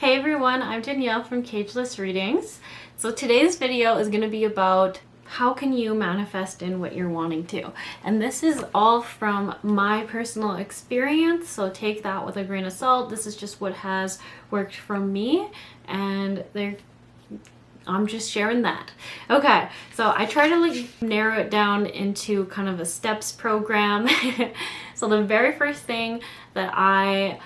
Hey everyone, I'm Danielle from Cageless Readings. So today's video is going to be about how can you manifest in what you're wanting to. And this is all from my personal experience, so take that with a grain of salt. This is just what has worked for me, and I'm just sharing that. Okay, so I try to narrow it down into kind of a steps program. So the very first thing that I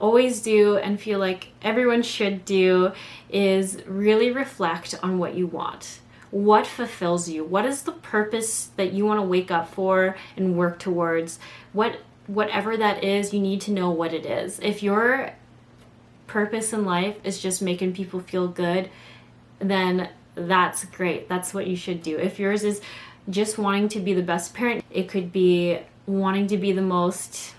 always do and feel like everyone should do is really reflect on what you want. What fulfills you? What is the purpose that you want to wake up for and work towards? Whatever that is, you need to know what it is. If your purpose in life is just making people feel good, then that's great. That's what you should do. If yours is just wanting to be the best parent, it could be wanting to be the most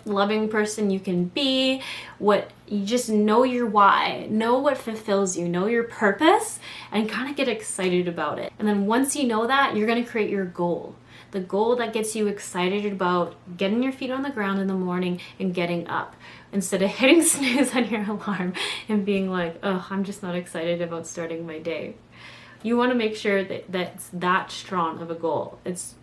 loving person you can be. What you just know your why, know what fulfills you, know your purpose, and kind of get excited about it. And then once you know that, you're going to create your goal. The goal that gets you excited about getting your feet on the ground in the morning and getting up, instead of hitting snooze on your alarm and being like, oh, I'm just not excited about starting my day. You want to make sure that that's that strong of a goal. It's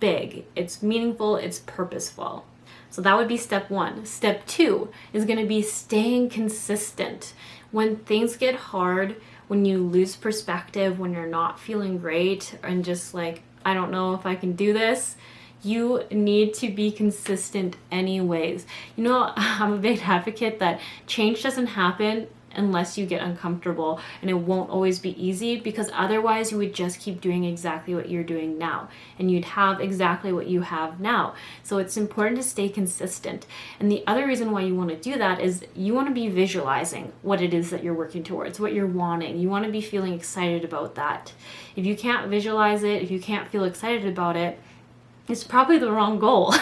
big, it's meaningful, it's purposeful. So that would be step one. Step two is going to be staying consistent. When things get hard, when you lose perspective, when you're not feeling great and just like, I don't know if I can do this, you need to be consistent anyways. You know, I'm a big advocate that change doesn't happen unless you get uncomfortable, and it won't always be easy, because otherwise you would just keep doing exactly what you're doing now and you'd have exactly what you have now. So it's important to stay consistent. And the other reason why you want to do that is you want to be visualizing what it is that you're working towards, what you're wanting. You want to be feeling excited about that. If you can't visualize it, if you can't feel excited about it, it's probably the wrong goal.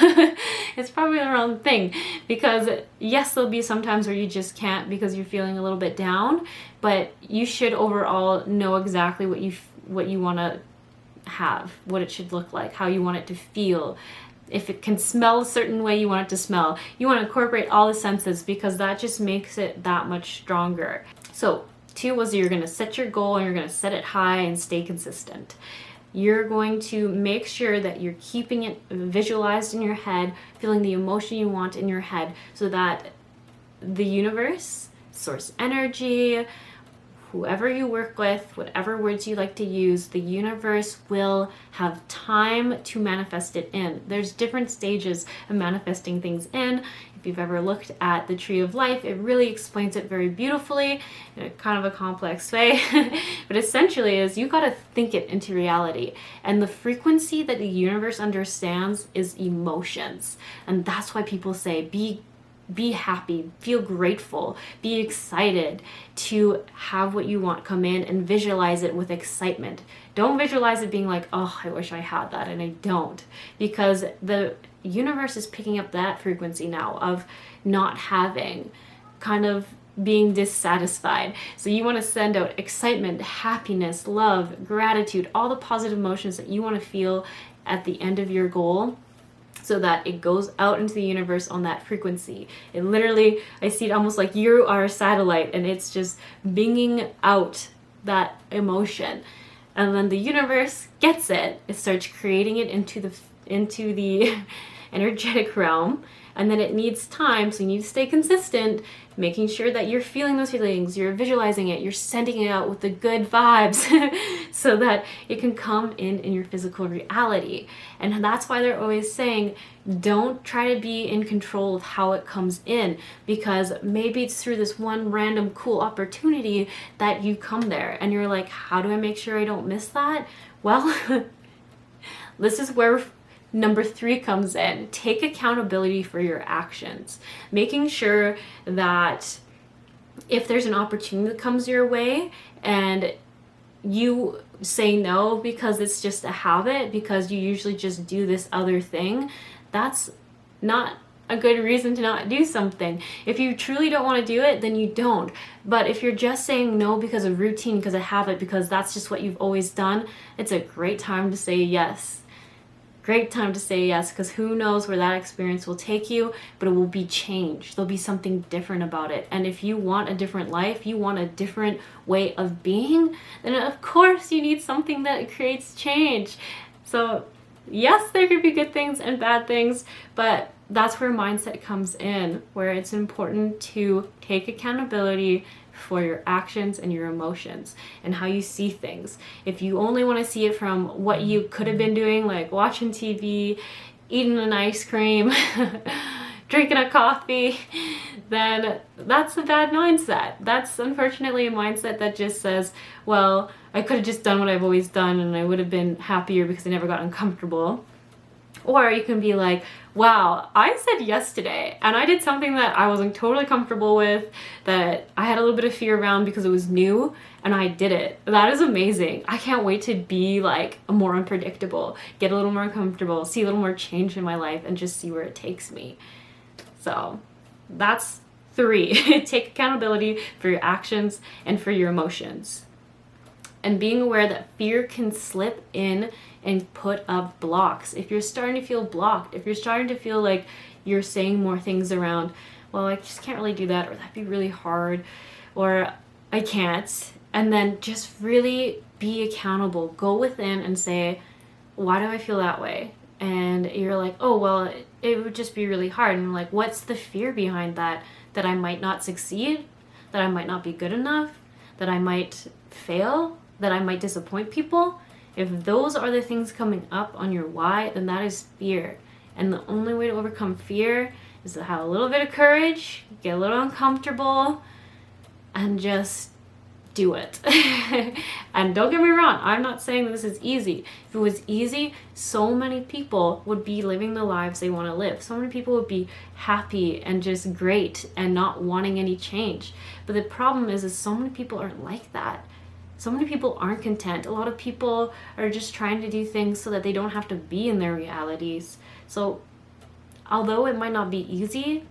It's probably the wrong thing, because yes, there'll be some times where you just can't because you're feeling a little bit down, but you should overall know exactly what you want to have, what it should look like, how you want it to feel. If it can smell a certain way, you want it to smell. You want to incorporate all the senses, because that just makes it that much stronger. So 2 was you're going to set your goal and you're going to set it high and stay consistent. You're going to make sure that you're keeping it visualized in your head, feeling the emotion you want in your head, so that the universe, source energy, whoever you work with, whatever words you like to use, the universe will have time to manifest it in. There's different stages of manifesting things in. If you've ever looked at the Tree of Life, it really explains it very beautifully in a kind of a complex way. But essentially is you got to think it into reality. And the frequency that the universe understands is emotions. And that's why people say be happy, feel grateful, be excited to have what you want come in, and visualize it with excitement. Don't visualize it being like, oh, I wish I had that, and I don't. Because the universe is picking up that frequency now of not having, kind of being dissatisfied. So you want to send out excitement, happiness, love, gratitude, all the positive emotions that you want to feel at the end of your goal, so that it goes out into the universe on that frequency. It literally, I see it almost like you are a satellite and it's just binging out that emotion. And then the universe gets it. It starts creating it into the energetic realm. And then it needs time, so you need to stay consistent, making sure that you're feeling those feelings, you're visualizing it, you're sending it out with the good vibes so that it can come in your physical reality. And that's why they're always saying, don't try to be in control of how it comes in, because maybe it's through this one random cool opportunity that you come there and you're like, how do I make sure I don't miss that? Well, this is where number 3 comes in. Take accountability for your actions. Making sure that if there's an opportunity that comes your way and you say no because it's just a habit, because you usually just do this other thing, that's not a good reason to not do something. If you truly don't want to do it, then you don't. But if you're just saying no because of routine, because of habit, because that's just what you've always done, it's a great time to say yes. great time to say yes, because who knows where that experience will take you, but it will be changed. There'll be something different about it. And if you want a different life, you want a different way of being, then of course you need something that creates change. So yes, there could be good things and bad things, but that's where mindset comes in, where it's important to take accountability for your actions and your emotions and how you see things. If you only want to see it from what you could have been doing, like watching TV, eating an ice cream, drinking a coffee, then that's a bad mindset. That's unfortunately a mindset that just says, well, I could have just done what I've always done and I would have been happier because I never got uncomfortable. Or you can be like, wow, I said yes today and I did something that I wasn't totally comfortable with, that I had a little bit of fear around because it was new, and I did it. That is amazing. I can't wait to be like more unpredictable, get a little more comfortable, see a little more change in my life, and just see where it takes me. So that's 3. Take accountability for your actions and for your emotions. And being aware that fear can slip in and put up blocks. If you're starting to feel blocked, if you're starting to feel like you're saying more things around, well, I just can't really do that, or that'd be really hard, or I can't, and then just really be accountable. Go within and say, why do I feel that way? And you're like, oh, well, it would just be really hard. And I'm like, what's the fear behind that? That I might not succeed? That I might not be good enough? That I might fail? That I might disappoint people? If those are the things coming up on your why, then that is fear. And the only way to overcome fear is to have a little bit of courage, get a little uncomfortable, and just do it. And don't get me wrong, I'm not saying that this is easy. If it was easy, so many people would be living the lives they want to live. So many people would be happy and just great and not wanting any change. But the problem is so many people aren't like that. So many people aren't content. A lot of people are just trying to do things so that they don't have to be in their realities. So although it might not be easy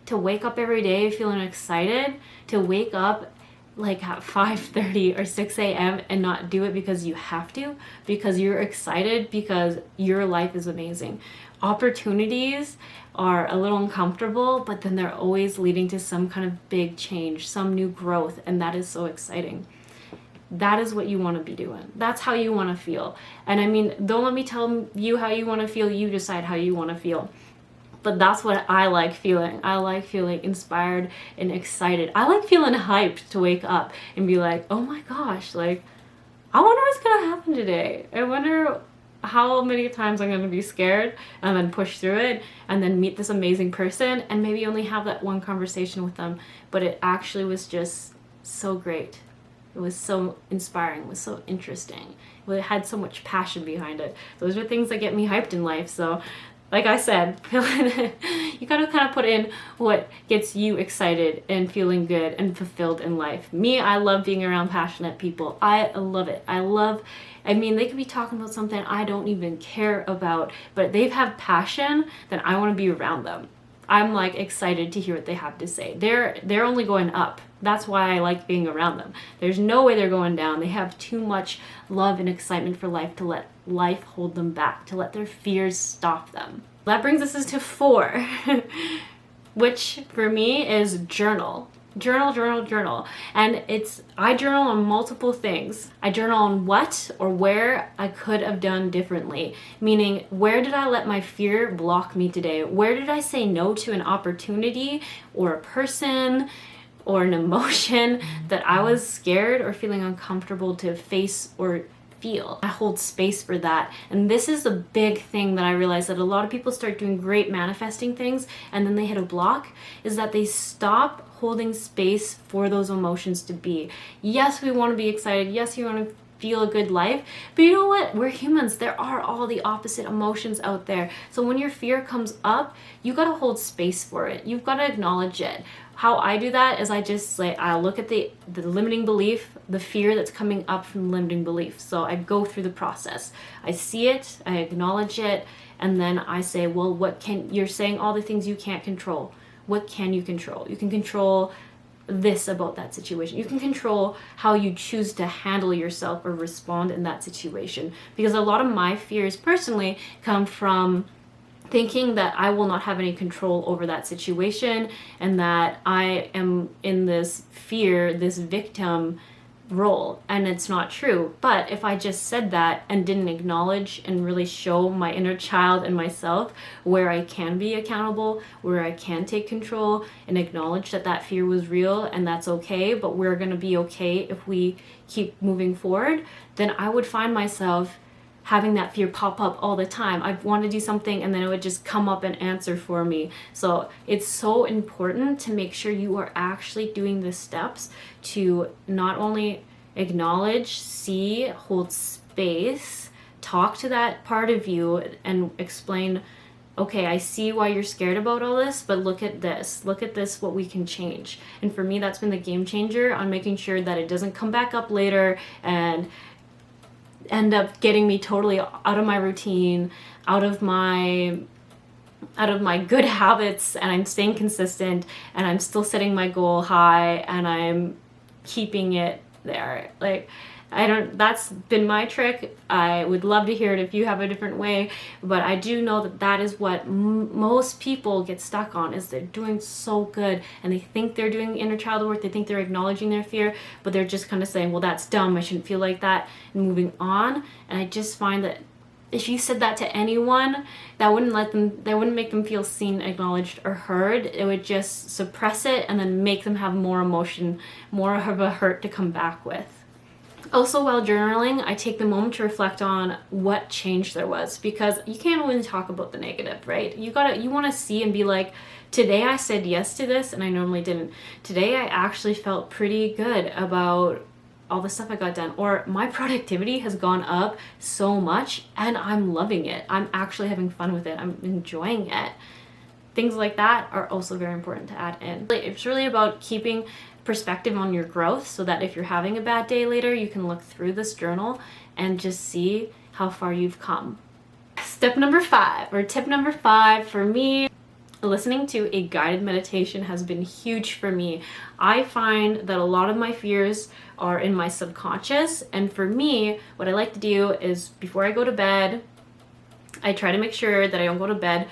to wake up every day feeling excited, to wake up like at 5:30 or 6 a.m. and not do it because you have to, because you're excited, because your life is amazing. Opportunities are a little uncomfortable, but then they're always leading to some kind of big change, some new growth, and that is so exciting. That is what you want to be doing. That's how you want to feel. And I mean, don't let me tell you how you want to feel. You decide how you want to feel. But that's what I like feeling. I like feeling inspired and excited. I like feeling hyped to wake up and be like, oh my gosh, like, I wonder what's going to happen today. I wonder how many times I'm going to be scared and then push through it and then meet this amazing person and maybe only have that one conversation with them. But it actually was just so great. It was so inspiring. It was so interesting. It had so much passion behind it. Those are things that get me hyped in life. So like I said, you gotta kind of put in what gets you excited and feeling good and fulfilled in life. Me, I love being around passionate people. I love it. I mean, they could be talking about something I don't even care about, but they have passion, then I want to be around them. I'm like excited to hear what they have to say. They're only going up. That's why I like being around them. There's no way they're going down. They have too much love and excitement for life to let life hold them back, to let their fears stop them. That brings us to 4, which for me is journal. Journal. And I journal on multiple things. I journal on what or where I could have done differently. Meaning, where did I let my fear block me today? Where did I say no to an opportunity or a person or an emotion that I was scared or feeling uncomfortable to face or feel? I hold space for that. And this is a big thing that I realized, that a lot of people start doing great manifesting things and then they hit a block, is that they stop holding space for those emotions to be. Yes, we want to be excited. Yes, you want to feel a good life, but you know what? We're humans. There are all the opposite emotions out there. So when your fear comes up, you got to hold space for it. You've got to acknowledge it. How I do that is I look at the limiting belief, the fear that's coming up from the limiting belief. So I go through the process. I see it, I acknowledge it, and then I say, well, you're saying all the things you can't control. What can you control? You can control this about that situation. You can control how you choose to handle yourself or respond in that situation. Because a lot of my fears personally come from thinking that I will not have any control over that situation and that I am in this fear, this victim role, and it's not true. But if I just said that and didn't acknowledge and really show my inner child and myself where I can be accountable, where I can take control, and acknowledge that that fear was real and that's okay, but we're going to be okay if we keep moving forward, then I would find myself having that fear pop up all the time. I want to do something and then it would just come up and answer for me. So it's so important to make sure you are actually doing the steps to not only acknowledge, see, hold space, talk to that part of you and explain, okay, I see why you're scared about all this, but look at this, what we can change. And for me, that's been the game changer on making sure that it doesn't come back up later and end up getting me totally out of my routine, out of my good habits, and I'm staying consistent and I'm still setting my goal high and I'm keeping it there. Like, that's been my trick. I would love to hear it if you have a different way, but I do know that that is what most people get stuck on, is they're doing so good and they think they're doing inner child work, they think they're acknowledging their fear, but they're just kind of saying, well, that's dumb, I shouldn't feel like that, and moving on. And I just find that if you said that to anyone, that wouldn't make them feel seen, acknowledged, or heard. It would just suppress it and then make them have more emotion, more of a hurt to come back with. Also, while journaling, I take the moment to reflect on what change there was, because you can't only talk about the negative, right? You want to see and be like, today I said yes to this and I normally didn't. Today I actually felt pretty good about all the stuff I got done, or my productivity has gone up so much and I'm loving it. I'm actually having fun with it. I'm enjoying it. Things like that are also very important to add in. It's really about keeping perspective on your growth, so that if you're having a bad day later, you can look through this journal and just see how far you've come. Tip number 5 for me, listening to a guided meditation has been huge for me. I find that a lot of my fears are in my subconscious, and for me, what I like to do is before I go to bed, I try to make sure that I don't go to bed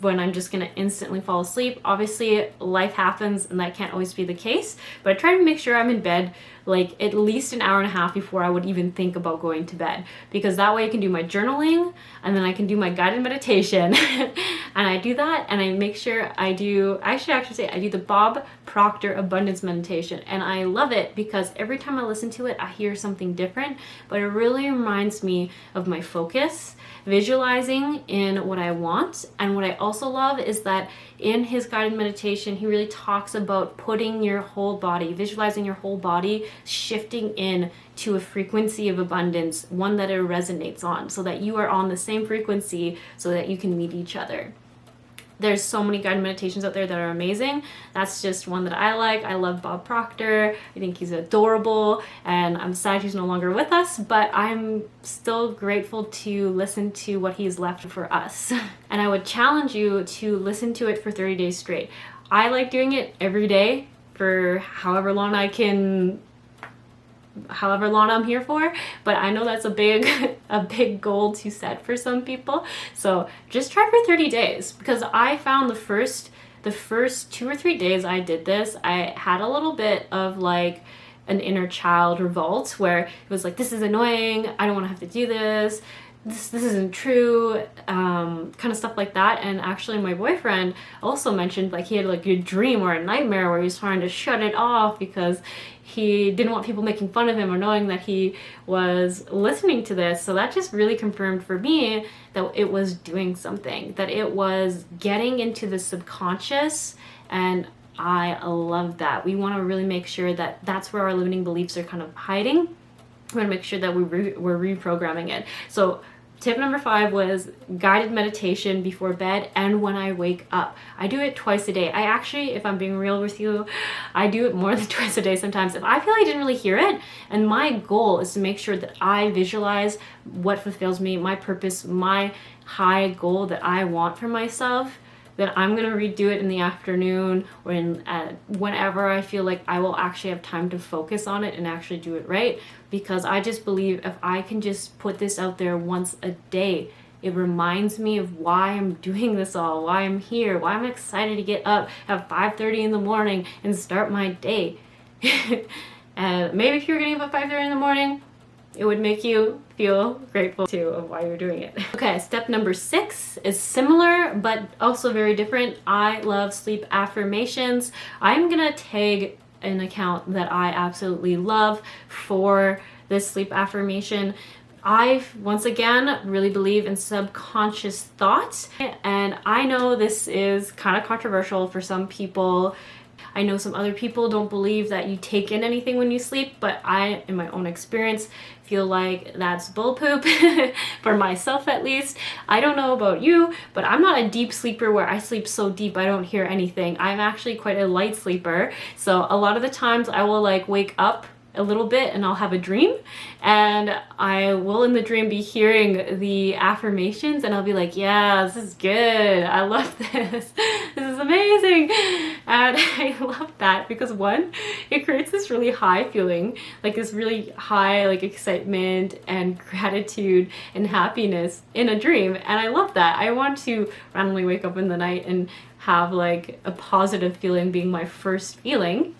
when I'm just going to instantly fall asleep. Obviously, life happens and that can't always be the case, but I try to make sure I'm in bed like at least an hour and a half before I would even think about going to bed, because that way I can do my journaling and then I can do my guided meditation. And I do that, and I make sure I do the Bob Proctor abundance meditation, and I love it because every time I listen to it, I hear something different, but it really reminds me of my focus, visualizing in what I want. And what I also love is that in his guided meditation, he really talks about putting your whole body, visualizing your whole body shifting in to a frequency of abundance, one that it resonates on, so that you are on the same frequency so that you can meet each other. There's so many guided meditations out there that are amazing. That's just one that I like. I love Bob Proctor. I think he's adorable, and I'm sad he's no longer with us, but I'm still grateful to listen to what he's left for us. And I would challenge you to listen to it for 30 days straight. I like doing it every day for however long I'm here for, but I know that's a big goal to set for some people. So just try for 30 days, because I found the first 2 or 3 days I did this, I had a little bit of like an inner child revolt where it was like, this is annoying, I don't want to have to do this. This isn't true, kind of stuff like that. And actually my boyfriend also mentioned like he had like a dream or a nightmare where he was trying to shut it off because he didn't want people making fun of him or knowing that he was listening to this. So that just really confirmed for me that it was doing something, that it was getting into the subconscious, and I love that. We want to really make sure that that's where our limiting beliefs are kind of hiding. We want to make sure that we're reprogramming it. So tip number 5 was guided meditation before bed and when I wake up. I do it twice a day. I actually, if I'm being real with you, I do it more than twice a day sometimes. If I feel like I didn't really hear it, and my goal is to make sure that I visualize what fulfills me, my purpose, my high goal that I want for myself, then I'm gonna redo it in the afternoon or whenever I feel like I will actually have time to focus on it and actually do it right. Because I just believe if I can just put this out there once a day, it reminds me of why I'm doing this all, why I'm here, why I'm excited to get up at 5:30 in the morning and start my day. And maybe if you're getting up at 5:30 in the morning, it would make you feel grateful too of why you're doing it. Okay, step number 6 is similar but also very different. I love sleep affirmations. I'm gonna tag an account that I absolutely love for this sleep affirmation. I, once again, really believe in subconscious thoughts, and I know this is kind of controversial for some people. I know some other people don't believe that you take in anything when you sleep, but I, in my own experience, feel like that's bull poop, for myself at least. I don't know about you, but I'm not a deep sleeper where I sleep so deep I don't hear anything. I'm actually quite a light sleeper, so a lot of the times I will like wake up a little bit and I'll have a dream, and I will in the dream be hearing the affirmations, and I'll be like, yeah, this is good, I love this, this is amazing. And I love that because one, it creates this really high feeling, like this really high like excitement and gratitude and happiness in a dream, and I love that. I want to randomly wake up in the night and have like a positive feeling being my first feeling.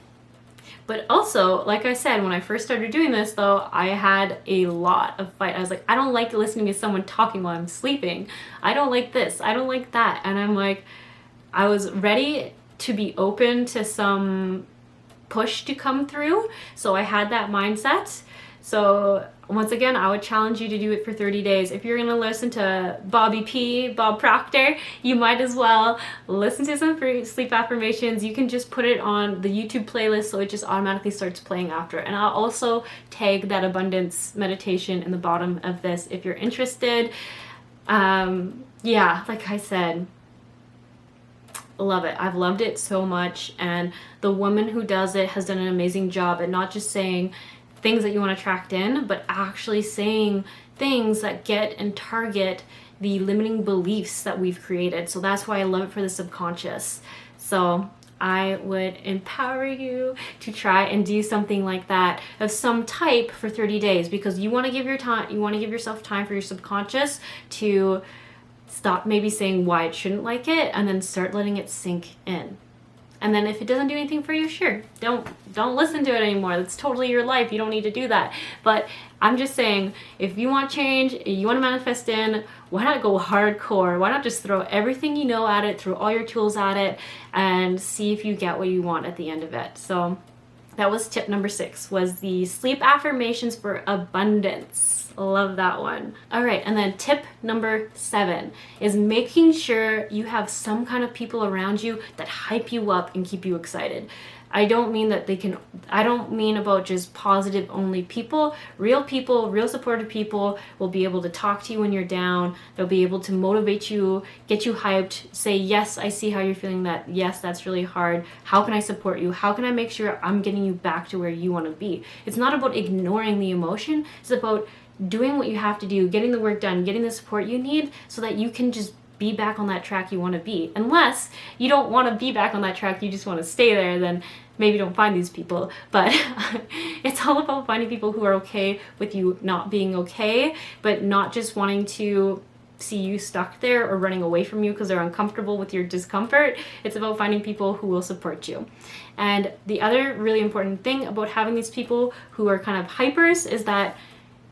But also, like I said, when I first started doing this though, I had a lot of fight. I was like, I don't like listening to someone talking while I'm sleeping. I don't like this, I don't like that. And I'm like, I was ready to be open to some push to come through. So I had that mindset. So once again, I would challenge you to do it for 30 days. If you're gonna listen to Bob Proctor, you might as well listen to some free sleep affirmations. You can just put it on the YouTube playlist so it just automatically starts playing after. And I'll also tag that abundance meditation in the bottom of this if you're interested. Yeah, like I said, love it. I've loved it so much, and the woman who does it has done an amazing job at not just saying things that you want to attract in, but actually saying things that get and target the limiting beliefs that we've created. So that's why I love it for the subconscious. So I would empower you to try and do something like that of some type for 30 days, because you want to give yourself time for your subconscious to stop maybe saying why it shouldn't like it, and then start letting it sink in. And then if it doesn't do anything for you, sure, don't listen to it anymore. That's totally your life. You don't need to do that. But I'm just saying, if you want change, you want to manifest in, why not go hardcore? Why not just throw everything you know at it, throw all your tools at it, and see if you get what you want at the end of it. So that was tip number 6, was the sleep affirmations for abundance. Love that one. All right, and then tip number 7 is making sure you have some kind of people around you that hype you up and keep you excited. I don't mean about just positive only people. Real supportive people will be able to talk to you when you're down. They'll be able to motivate you, get you hyped, say, yes, I see how you're feeling that. Yes, that's really hard. How can I support you? How can I make sure I'm getting you back to where you want to be? It's not about ignoring the emotion. It's about doing what you have to do, getting the work done, getting the support you need so that you can just be back on that track you want to be. Unless you don't want to be back on that track, you just want to stay there, then maybe don't find these people. But it's all about finding people who are okay with you not being okay, but not just wanting to see you stuck there or running away from you because they're uncomfortable with your discomfort. It's about finding people who will support you. And the other really important thing about having these people who are kind of hypers is that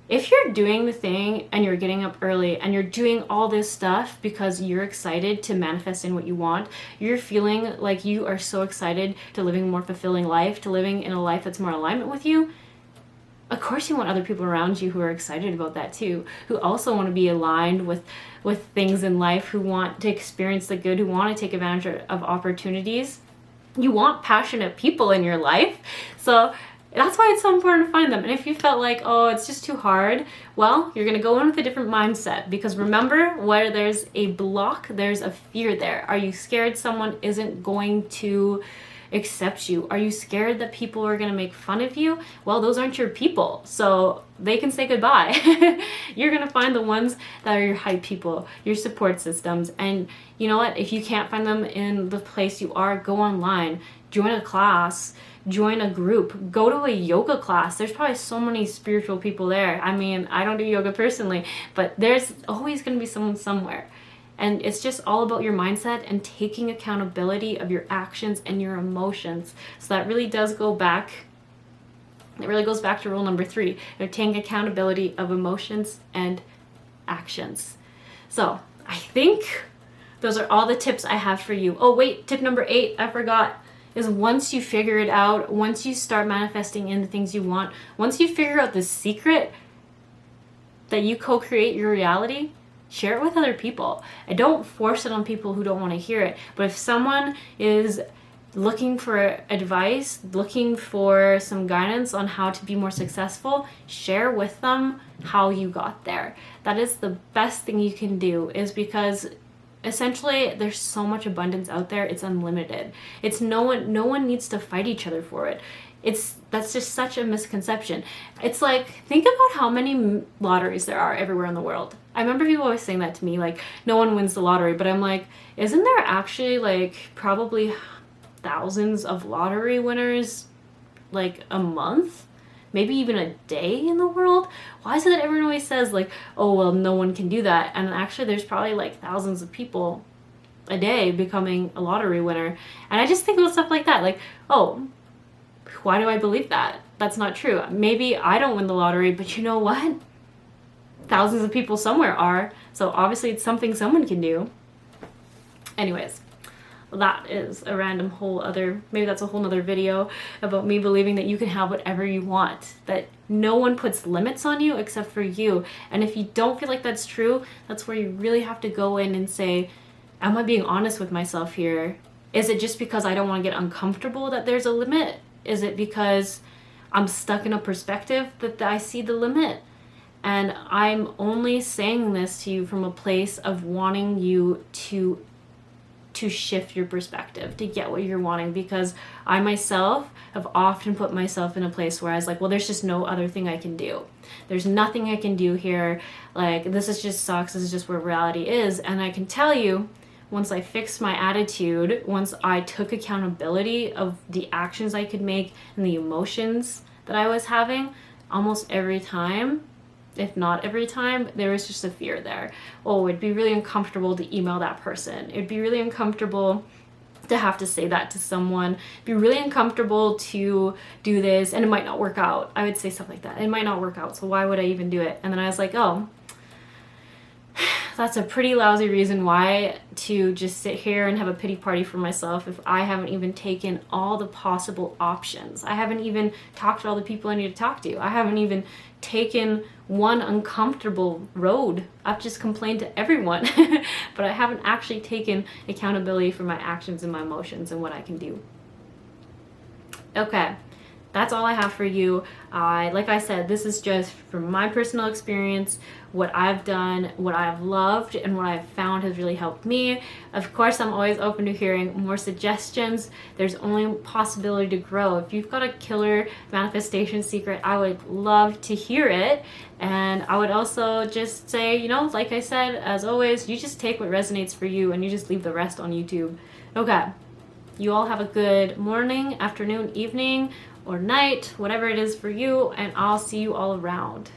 if you're doing the thing and you're getting up early and you're doing all this stuff because you're excited to manifest in what you want, you're feeling like you are so excited to living a more fulfilling life, to living in a life that's more in alignment with you, of course you want other people around you who are excited about that too, who also want to be aligned with things in life, who want to experience the good, who want to take advantage of opportunities. You want passionate people in your life. So that's why it's so important to find them. And if you felt like, oh, it's just too hard, well, you're going to go in with a different mindset. Because remember, where there's a block, there's a fear there. Are you scared someone isn't going to accept you? Are you scared that people are going to make fun of you? Well, those aren't your people, so they can say goodbye. You're going to find the ones that are your hype people, your support systems. And you know what? If you can't find them in the place you are, go online, join a class, join a group, go to a yoga class. There's probably so many spiritual people there. I mean, I don't do yoga personally, but there's always going to be someone somewhere. And it's just all about your mindset and taking accountability of your actions and your emotions. So that really does go back, it really goes back to rule number 3. You're taking accountability of emotions and actions. So I think those are all the tips I have for you. Oh wait, tip number 8, I forgot, is once you figure it out, once you start manifesting in the things you want, once you figure out the secret that you co-create your reality, share it with other people. And don't force it on people who don't want to hear it. But if someone is looking for advice, looking for some guidance on how to be more successful, share with them how you got there. That is the best thing you can do, is because essentially there's so much abundance out there. It's unlimited. It's no one needs to fight each other for it. That's just such a misconception. It's like, think about how many lotteries there are everywhere in the world. I remember people always saying that to me, like, no one wins the lottery, but I'm like, isn't there actually like probably thousands of lottery winners like a month? Maybe even a day in the world? Why is it that everyone always says like, oh, well, no one can do that? And actually there's probably like thousands of people a day becoming a lottery winner. And I just think about stuff like that, like, oh, why do I believe that? That's not true. Maybe I don't win the lottery, but you know what? Thousands of people somewhere are. So obviously it's something someone can do. Anyways, that is a random whole other, maybe that's a whole nother video about me believing that you can have whatever you want, that no one puts limits on you except for you. And if you don't feel like that's true, that's where you really have to go in and say, am I being honest with myself here? Is it just because I don't want to get uncomfortable that there's a limit? Is it because I'm stuck in a perspective that I see the limit? And I'm only saying this to you from a place of wanting you to shift your perspective, to get what you're wanting, because I myself have often put myself in a place where I was like, well, there's just no other thing I can do. There's nothing I can do here. Like, this is just sucks. This is just where reality is. And I can tell you, once I fixed my attitude, once I took accountability of the actions I could make and the emotions that I was having, almost every time, if not every time, there was just a fear there. Oh, it'd be really uncomfortable to email that person. It'd be really uncomfortable to have to say that to someone. It'd be really uncomfortable to do this, and it might not work out. I would say stuff like that. It might not work out, so why would I even do it? And then I was like, oh, that's a pretty lousy reason why to just sit here and have a pity party for myself if I haven't even taken all the possible options. I haven't even talked to all the people I need to talk to. I haven't even taken one uncomfortable road. I've just complained to everyone, but I haven't actually taken accountability for my actions and my emotions and what I can do. Okay. That's all I have for you. Like I said, this is just from my personal experience, what I've done, what I've loved, and what I've found has really helped me. Of course, I'm always open to hearing more suggestions. There's only possibility to grow. If you've got a killer manifestation secret, I would love to hear it. And I would also just say, you know, like I said, as always, you just take what resonates for you and you just leave the rest on YouTube. Okay. You all have a good morning, afternoon, evening, or night, whatever it is for you, and I'll see you all around.